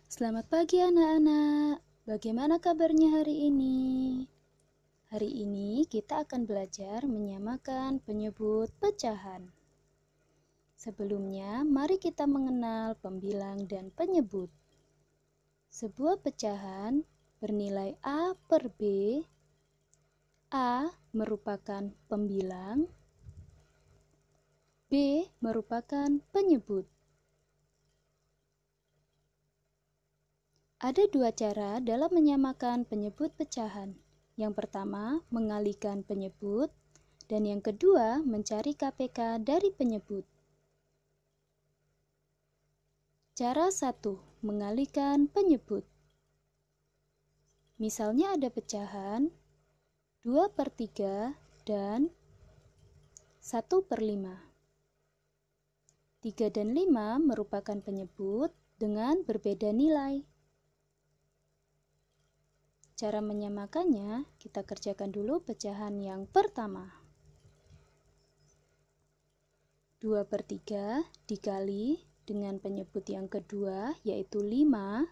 Selamat pagi anak-anak. Bagaimana kabarnya hari ini? Hari ini kita akan belajar menyamakan penyebut pecahan. Sebelumnya, mari kita mengenal pembilang dan penyebut. Sebuah pecahan bernilai A per B. A merupakan pembilang, B merupakan penyebut. Ada dua cara dalam menyamakan penyebut pecahan. Yang pertama, mengalihkan penyebut, dan yang kedua, mencari KPK dari penyebut. Cara 1. Mengalihkan penyebut. Misalnya ada pecahan 2 per 3 dan 1 per 5. 3 dan 5 merupakan penyebut dengan berbeda nilai. Cara menyamakannya, kita kerjakan dulu pecahan yang pertama. 2 per 3 dikali dengan penyebut yang kedua, yaitu 5.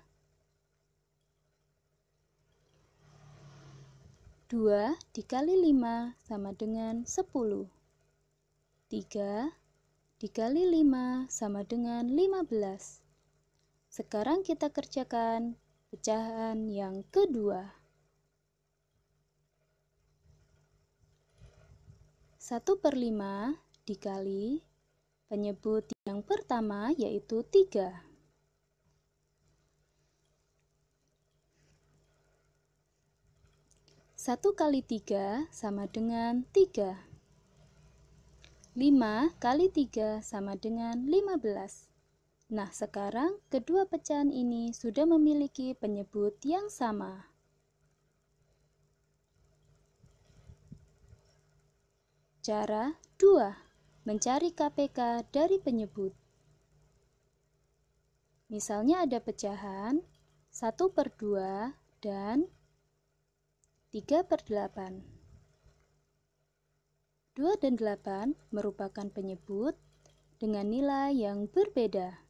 2 dikali 5 sama dengan 10. 3 dikali 5 sama dengan 15. Sekarang kita kerjakan pecahan yang kedua. 1 per 5 dikali penyebut yang pertama, yaitu 3. 1 kali 3 sama dengan 3. 5 kali 3 sama dengan 15. Nah, sekarang kedua pecahan ini sudah memiliki penyebut yang sama. Cara 2. Mencari KPK dari penyebut. Misalnya ada pecahan 1 per 2 dan 3 per 8. 2 dan 8 merupakan penyebut dengan nilai yang berbeda.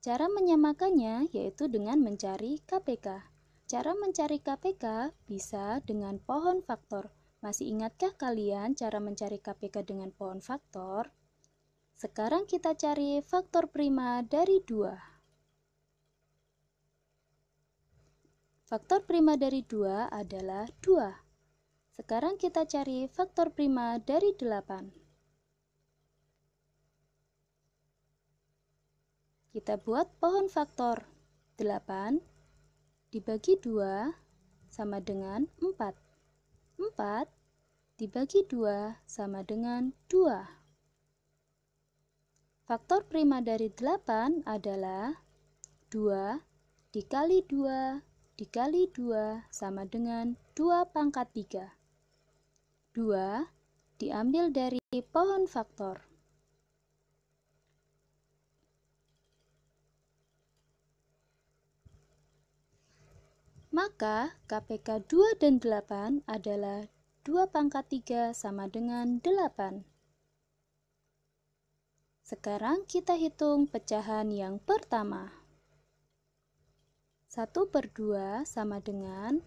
Cara menyamakannya yaitu dengan mencari KPK. Cara mencari KPK bisa dengan pohon faktor. Masih ingatkah kalian cara mencari KPK dengan pohon faktor? Sekarang kita cari faktor prima dari 2. Faktor prima dari 2 adalah 2. Sekarang kita cari faktor prima dari 8. Kita buat pohon faktor. 8 dibagi 2 sama dengan 4. 4 dibagi 2 sama dengan 2. Faktor prima dari 8 adalah 2 dikali 2 dikali 2 sama dengan 2 pangkat 3. 2 diambil dari pohon faktor. Maka KPK 2 dan 8 adalah 2 pangkat 3 sama dengan 8. Sekarang kita hitung pecahan yang pertama. 1 per 2 sama dengan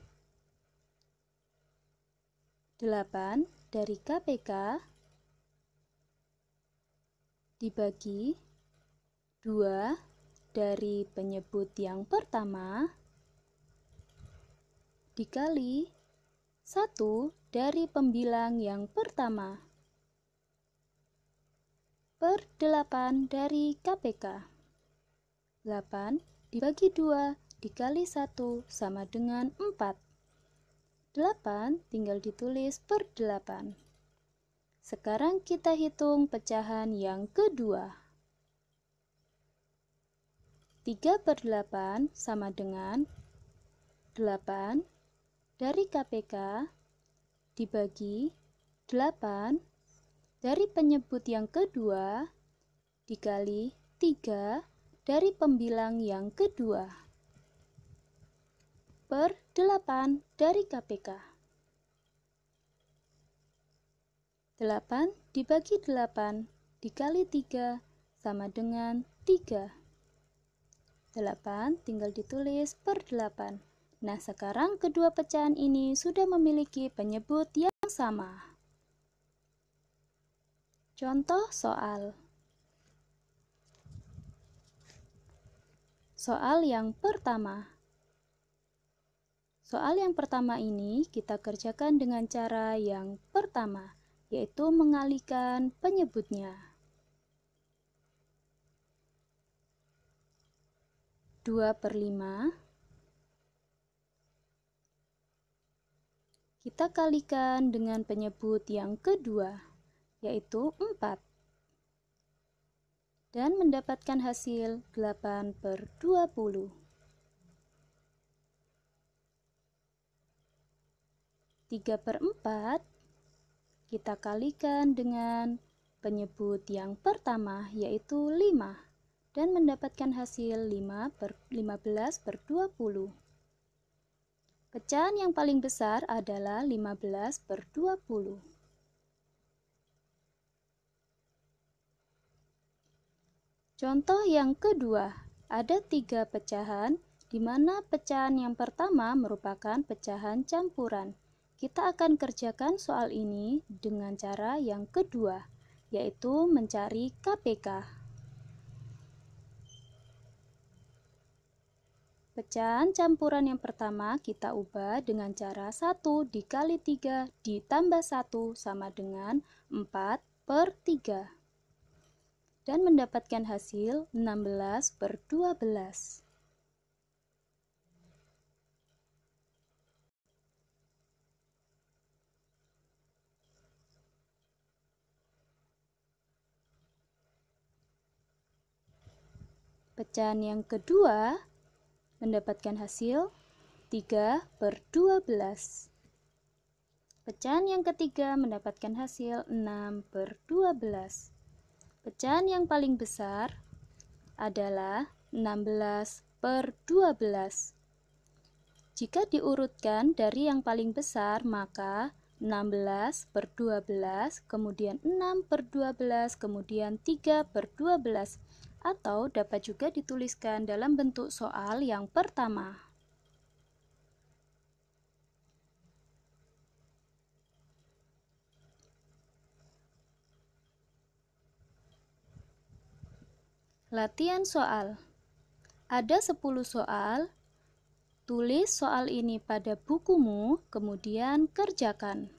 8 dari KPK dibagi 2 dari penyebut yang pertama dikali 1 dari pembilang yang pertama per 8 dari KPK. 8 dibagi 2 dikali 1 sama dengan 4. 8 tinggal ditulis per 8. Sekarang kita hitung pecahan yang kedua. 3 per 8 sama dengan 8 dari KPK dibagi 8 dari penyebut yang kedua dikali 3 dari pembilang yang kedua per 8 dari KPK. 8 dibagi 8 dikali 3 sama dengan 3. 8 tinggal ditulis per 8. Nah, sekarang kedua pecahan ini sudah memiliki penyebut yang sama. Contoh soal. Soal yang pertama. Soal yang pertama ini kita kerjakan dengan cara yang pertama, yaitu mengalihkan penyebutnya. 2/5 kita kalikan dengan penyebut yang kedua, yaitu 4, dan mendapatkan hasil 8/20. 3/4 kita kalikan dengan penyebut yang pertama, yaitu 5, dan mendapatkan hasil 15/20. Pecahan yang paling besar adalah 15/20. Contoh yang kedua, ada 3 pecahan, di mana pecahan yang pertama merupakan pecahan campuran. Kita akan kerjakan soal ini dengan cara yang kedua, yaitu mencari KPK. Pecahan campuran yang pertama kita ubah dengan cara 1 dikali 3 ditambah 1 sama dengan 4/3. Dan mendapatkan hasil 16/12. Pecahan yang kedua mendapatkan hasil 3/12. Pecahan yang ketiga mendapatkan hasil 6/12. Pecahan yang paling besar adalah 16/12. Jika diurutkan dari yang paling besar, maka 16/12, kemudian 6/12, kemudian 3/12, atau dapat juga dituliskan dalam bentuk soal yang pertama. Latihan soal. Ada 10 soal. Tulis soal ini pada bukumu, kemudian kerjakan.